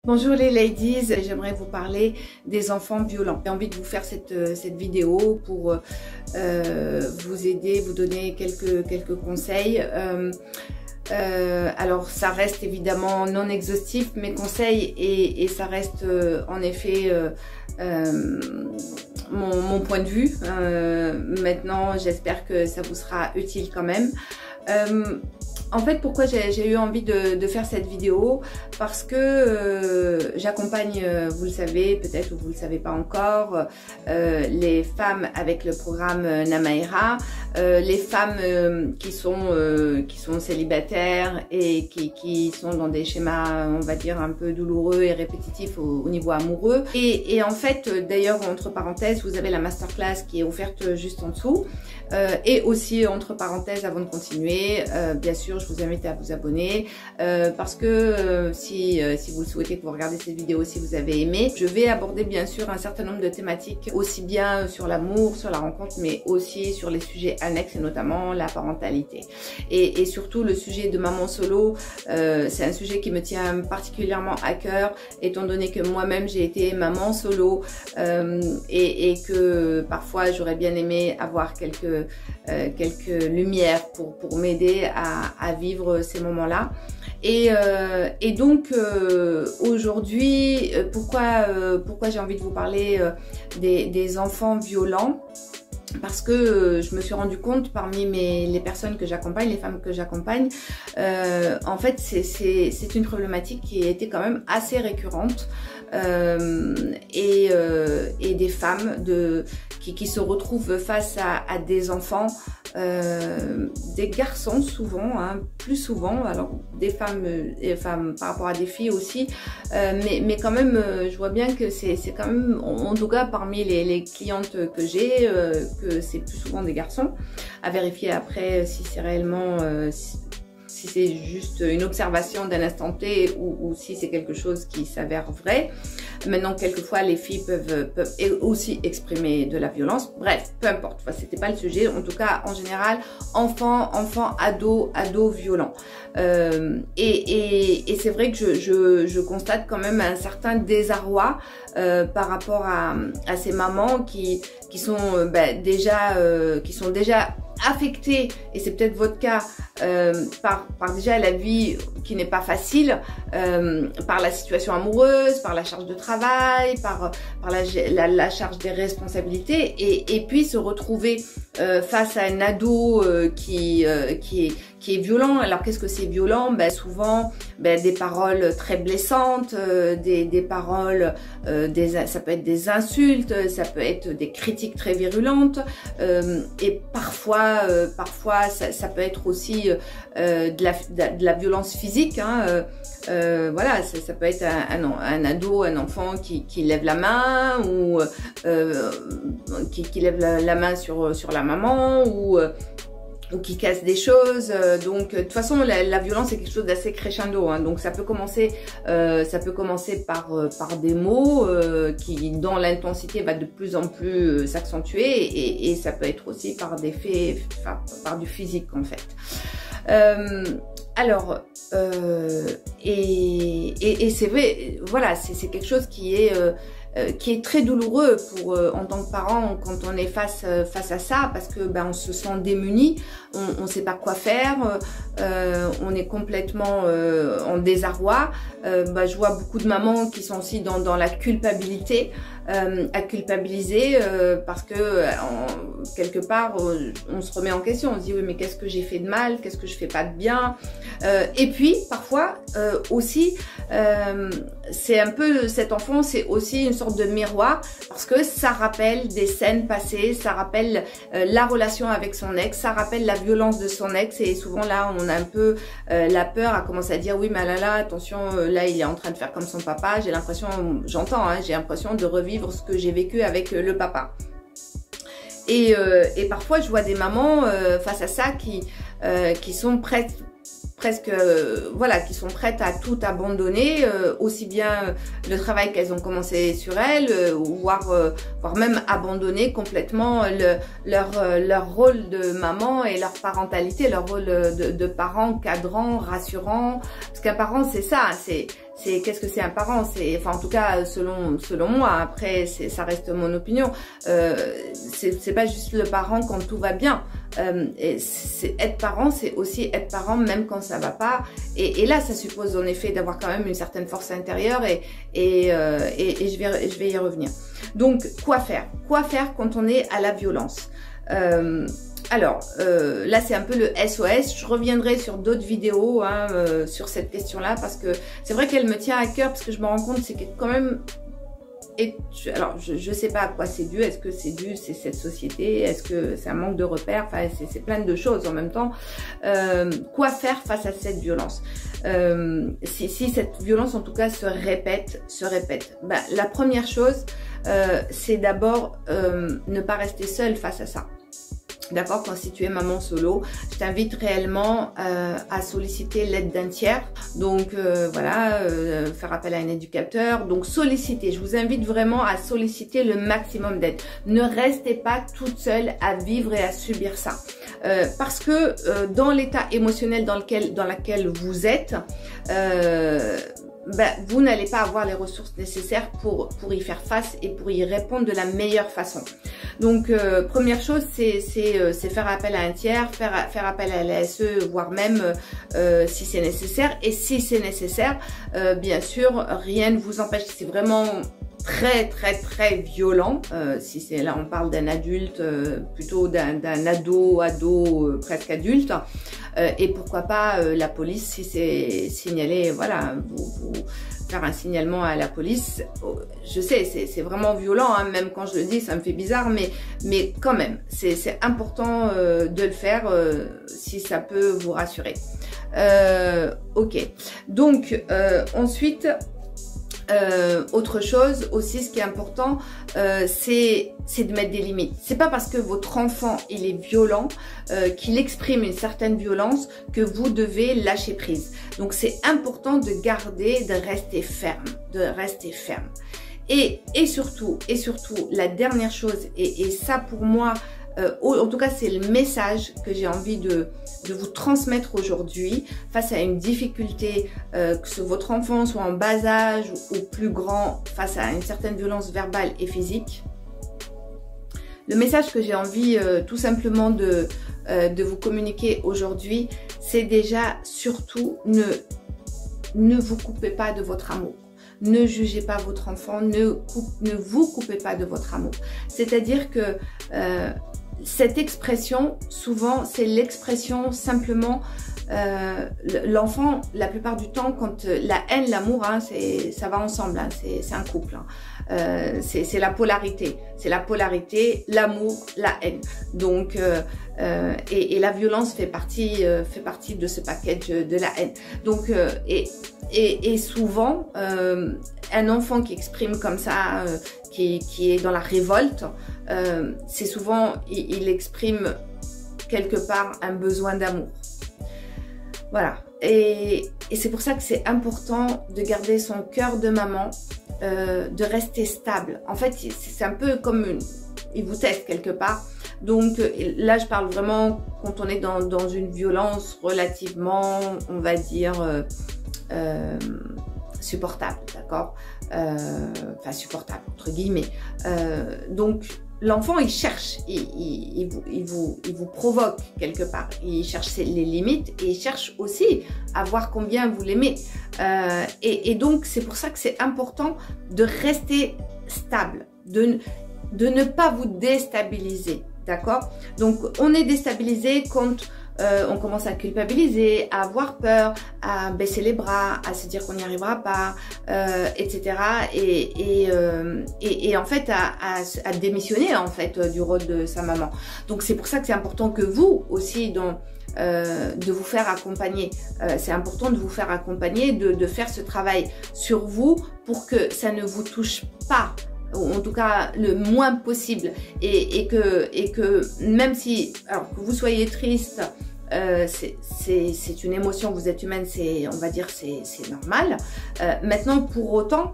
Bonjour les ladies, j'aimerais vous parler des enfants violents. J'ai envie de vous faire cette vidéo pour vous aider, vous donner quelques conseils. Alors ça reste évidemment non exhaustif mes conseils et ça reste en effet mon point de vue. Maintenant j'espère que ça vous sera utile quand même. En fait, pourquoi j'ai eu envie de faire cette vidéo? Parce que j'accompagne, vous le savez peut-être ou vous le savez pas encore, les femmes avec le programme Namaera, les femmes qui sont célibataires et qui sont dans des schémas, on va dire, un peu douloureux et répétitifs au niveau amoureux. Et en fait, d'ailleurs, entre parenthèses, vous avez la masterclass qui est offerte juste en dessous. Et aussi, entre parenthèses, avant de continuer, bien sûr, je vous invite à vous abonner parce que si vous le souhaitez, que vous regardez cette vidéo, si vous avez aimé, je vais aborder bien sûr un certain nombre de thématiques, aussi bien sur l'amour, sur la rencontre, mais aussi sur les sujets annexes et notamment la parentalité. Et surtout le sujet de maman solo, c'est un sujet qui me tient particulièrement à cœur, étant donné que moi-même j'ai été maman solo et que parfois j'aurais bien aimé avoir quelques lumières pour m'aider à vivre ces moments-là. Et donc aujourd'hui, pourquoi j'ai envie de vous parler des enfants violents? Parce que je me suis rendu compte parmi les personnes que j'accompagne, les femmes que j'accompagne, en fait c'est une problématique qui a été quand même assez récurrente et des femmes qui se retrouvent face à des enfants, des garçons souvent, hein, plus souvent, alors des femmes par rapport à des filles aussi, mais quand même je vois bien que c'est quand même, en tout cas parmi les clientes que j'ai, que c'est plus souvent des garçons, à vérifier après si c'est réellement si c'est juste une observation d'un instant T ou si c'est quelque chose qui s'avère vrai. Maintenant, quelquefois, les filles peuvent aussi exprimer de la violence. Bref, peu importe. Enfin, c'était pas le sujet. En tout cas, en général, enfants, ados violents. Et c'est vrai que je constate quand même un certain désarroi par rapport à ces mamans qui sont déjà affectées, et c'est peut-être votre cas, par déjà la vie qui n'est pas facile, par la situation amoureuse, par la charge de travail, par la charge des responsabilités, et puis se retrouver face à un ado qui est violent. Alors qu'est-ce que c'est violent? Souvent des paroles très blessantes, des paroles, ça peut être des insultes, ça peut être des critiques très virulentes, et parfois ça peut être aussi de la violence physique, hein, voilà, ça peut être un ado, un enfant qui lève la main ou qui lève la main sur la maman ou qui casse des choses. Donc de toute façon la violence est quelque chose d'assez crescendo, hein. Donc ça peut commencer par des mots qui dans l'intensité va de plus en plus s'accentuer, et ça peut être aussi par des faits, par du physique en fait. Alors et c'est vrai, voilà, c'est quelque chose qui est très douloureux en tant que parent quand on est face à ça, parce que on se sent démuni, on sait pas quoi faire, on est complètement en désarroi. Je vois beaucoup de mamans qui sont aussi dans la culpabilité, à culpabiliser parce que quelque part on se remet en question, on se dit oui mais qu'est-ce que j'ai fait de mal, qu'est-ce que je fais pas de bien, et puis parfois aussi c'est un peu, cet enfant c'est aussi une sorte de miroir, parce que ça rappelle des scènes passées, ça rappelle la relation avec son ex, ça rappelle la violence de son ex, et souvent là on a un peu la peur à commencer à dire oui mais là attention, là il est en train de faire comme son papa, j'ai l'impression, j'entends, hein, j'ai l'impression de revivre ce que j'ai vécu avec le papa. Et parfois je vois des mamans face à ça qui sont presque voilà, qui sont prêtes à tout abandonner, aussi bien le travail qu'elles ont commencé sur elles, voire même abandonner complètement leur rôle de maman et leur parentalité, leur rôle de parent cadrant, rassurant. Parce qu'un parent c'est ça, c'est qu'est-ce que c'est un parent? C'est, enfin en tout cas selon moi. Après ça reste mon opinion. C'est pas juste le parent quand tout va bien. C'est être parent, c'est aussi être parent même quand ça va pas. Et là, ça suppose en effet d'avoir quand même une certaine force intérieure et je vais y revenir. Donc quoi faire? Quoi faire quand on est à la violence? Alors, là c'est un peu le SOS, je reviendrai sur d'autres vidéos hein, sur cette question-là parce que c'est vrai qu'elle me tient à cœur parce que je me rends compte c'est quand même... alors, je sais pas à quoi c'est dû, est-ce que c'est dû, c'est cette société, est-ce que c'est un manque de repères, enfin c'est plein de choses en même temps. Quoi faire face à cette violence? Si cette violence en tout cas se répète, ben, la première chose c'est d'abord ne pas rester seul face à ça. D'accord, quand si tu es maman solo, je t'invite réellement à solliciter l'aide d'un tiers. Donc voilà, faire appel à un éducateur. Donc solliciter, je vous invite vraiment à solliciter le maximum d'aide. Ne restez pas toute seule à vivre et à subir ça. Parce que dans l'état émotionnel dans lequel vous êtes, ben, vous n'allez pas avoir les ressources nécessaires pour y faire face et pour y répondre de la meilleure façon. Donc, première chose, c'est faire appel à un tiers, faire appel à l'ASE, voire même si c'est nécessaire. Et si c'est nécessaire, bien sûr, rien ne vous empêche. C'est vraiment très violent. Si c'est là, on parle d'un adulte, plutôt d'un ado presque adulte. Et pourquoi pas la police si c'est signalé, voilà, vous faire un signalement à la police. Je sais, c'est vraiment violent, hein, même quand je le dis, ça me fait bizarre, mais quand même, c'est important de le faire si ça peut vous rassurer. Ok, donc ensuite, autre chose aussi, ce qui est important, c'est de mettre des limites. C'est pas parce que votre enfant il est violent, qu'il exprime une certaine violence, que vous devez lâcher prise. Donc c'est important de garder, de rester ferme, Et surtout, la dernière chose, et ça pour moi, en tout cas c'est le message que j'ai envie de vous transmettre aujourd'hui face à une difficulté, que votre enfant soit en bas âge ou plus grand, face à une certaine violence verbale et physique. Le message que j'ai envie tout simplement de vous communiquer aujourd'hui, c'est déjà surtout ne vous coupez pas de votre amour. Ne jugez pas votre enfant, ne vous coupez pas de votre amour. C'est-à-dire que cette expression, souvent, c'est l'expression simplement, l'enfant, la plupart du temps, quand la haine, l'amour, hein, ça va ensemble, hein, c'est un couple. Hein. C'est la polarité. C'est la polarité, l'amour, la haine. Donc, et la violence fait partie de ce package de la haine. Donc, et souvent, un enfant qui exprime comme ça, qui est dans la révolte, c'est souvent, il exprime quelque part un besoin d'amour. Voilà. Et c'est pour ça que c'est important de garder son cœur de maman, de rester stable. En fait, c'est un peu comme il vous teste quelque part. Donc là, je parle vraiment quand on est dans une violence relativement, on va dire, supportable, d'accord, enfin supportable entre guillemets. Donc l'enfant il cherche, il vous provoque quelque part, il cherche les limites et il cherche aussi à voir combien vous l'aimez. Et donc c'est pour ça que c'est important de rester stable, de ne pas vous déstabiliser, d'accord. Donc on est déstabilisé quand on commence à culpabiliser, à avoir peur, à baisser les bras, à se dire qu'on n'y arrivera pas, etc. Et en fait à démissionner en fait du rôle de sa maman. Donc c'est pour ça que c'est important que vous aussi de vous faire accompagner. C'est important de vous faire accompagner, de faire ce travail sur vous pour que ça ne vous touche pas, ou en tout cas le moins possible, et que même si, alors que vous soyez triste, c'est une émotion, vous êtes humaine, on va dire c'est normal. Maintenant pour autant,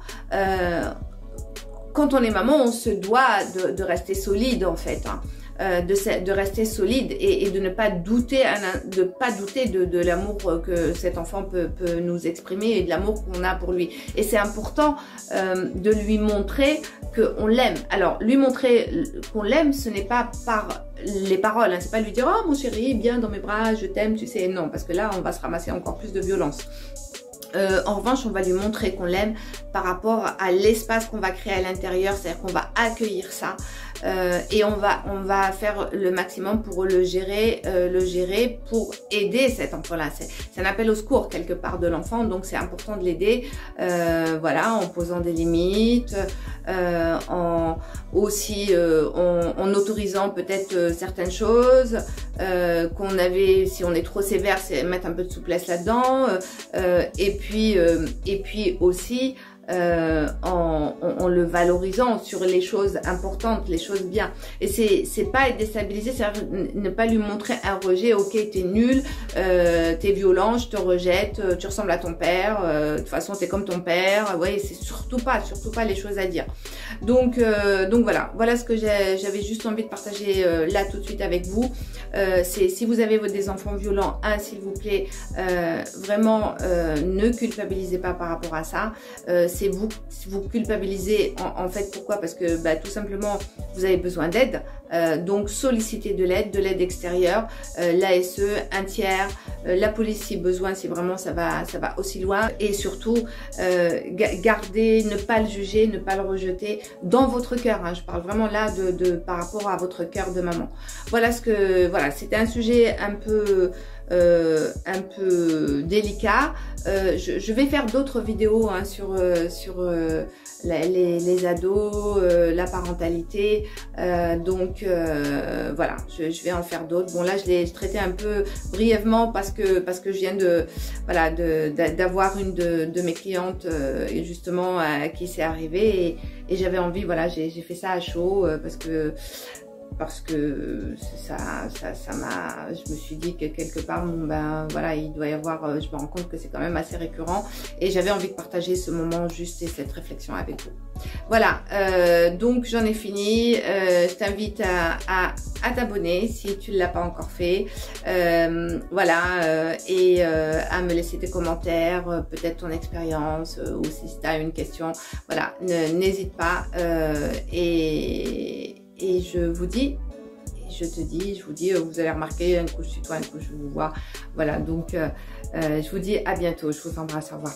quand on est maman, on se doit de rester solide en fait, hein. de rester solide et de ne pas douter, de l'amour que cet enfant peut nous exprimer et de l'amour qu'on a pour lui. Et c'est important de lui montrer qu'on l'aime. Alors, lui montrer qu'on l'aime, ce n'est pas par les paroles, hein. C'est pas lui dire « Oh mon chéri, viens dans mes bras, je t'aime, tu sais ». Non, parce que là, on va se ramasser encore plus de violence. En revanche, on va lui montrer qu'on l'aime par rapport à l'espace qu'on va créer à l'intérieur, c'est-à-dire qu'on va accueillir ça et on va faire le maximum pour le gérer pour aider cet enfant-là. C'est un appel au secours quelque part de l'enfant, donc c'est important de l'aider, voilà, en posant des limites, en autorisant peut-être certaines choses qu'on avait, si on est trop sévère, c'est mettre un peu de souplesse là-dedans, et puis aussi en le valorisant sur les choses importantes, les choses bien. Et c'est pas être déstabilisé, c'est ne pas lui montrer un rejet. Ok, t'es nul, t'es violent, je te rejette, tu ressembles à ton père, de toute façon t'es comme ton père. Ouais, c'est surtout pas les choses à dire. Donc voilà ce que j'avais juste envie de partager là tout de suite avec vous. C'est si vous avez des enfants violents, s'il vous plaît, vraiment ne culpabilisez pas par rapport à ça. C'est vous culpabilisez en fait. Pourquoi? Parce que tout simplement vous avez besoin d'aide, donc sollicitez de l'aide extérieure, l'ASE, un tiers, la police si besoin, si vraiment ça va aussi loin, et surtout gardez, ne pas le juger, ne pas le rejeter dans votre cœur, hein. Je parle vraiment là par rapport à votre cœur de maman. Voilà c'était un sujet un peu délicat. Je vais faire d'autres vidéos, hein, sur les ados, la parentalité, donc voilà, je vais en faire d'autres. Bon là je l'ai traité un peu brièvement parce que je viens d'avoir une de mes clientes justement à qui c'est arrivé, et j'avais envie, voilà, j'ai fait ça à chaud parce que ça m'a, je me suis dit que quelque part, voilà, il doit y avoir, je me rends compte que c'est quand même assez récurrent, et j'avais envie de partager ce moment juste et cette réflexion avec vous. Voilà, donc j'en ai fini. Je t'invite à t'abonner si tu ne l'as pas encore fait, voilà, et à me laisser tes commentaires, peut-être ton expérience, ou si tu as une question, voilà, n'hésite pas, et je vous dis, vous allez remarquer, un coup je tutoie, un coup je vous vois. Voilà, donc je vous dis à bientôt. Je vous embrasse, au revoir.